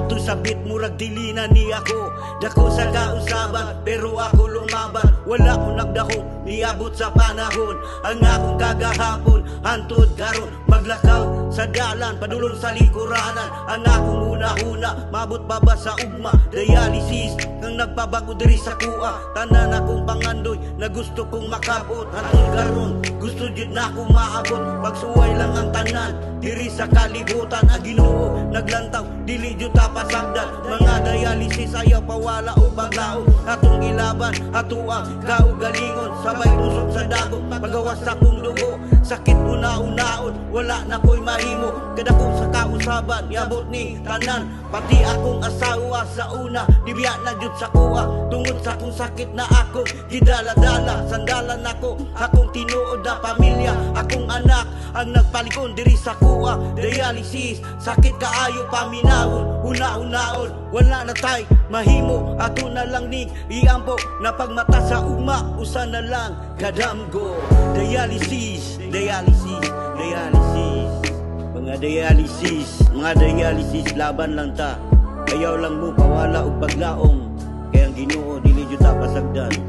Ato sabit murag dili na ni ako. Dako sa kausaban pero ako lumaban. Wala ko nagdako niabot sa panahon. Ang akong kagahapon hantod karon maglakaw sa dalan padulong sa likuranan. Ang akong una-una mabot pa ba sa ugma. Dialysis kang nagpabago diri sa kuha. Tanan akong pangandoy na gusto kong makabot. Hantod karon gusto jud na ako maabot. Pagsuway lang ang tanan diri sa kalibutan. Ang Ginoo naglantaw dili jud ta pasagdan. Mga dialysis ayaw pawala o paglao. Atong ilaban ato ang kaugalingon. Sabay usok sa dago pagawas sa kong dugo. Sakit una-unaon wala na ko'y mahimo. Kadako sa kausaban yabot ni tanan. Pati akong asawa sa una dibiya na jud sa kuha. Tungod sa kong sakit na ako gidala-dala. Sandalan ako akong tinuod na pamilya. Akong anak ang nagpalikon diri sa kuha. Dialysis sakit kaayo paminawon. Una-unaon wala na tay mahimo. Ato na lang ni iampo na pagmata sa ugma. Usa na lang kadamgo. Dialysis, dialysis, dialysis. Mga dialysis laban lang ta. Ayaw lang mo pawala og paglaong. Kaya ang Ginoo dili jud ta pasagdan.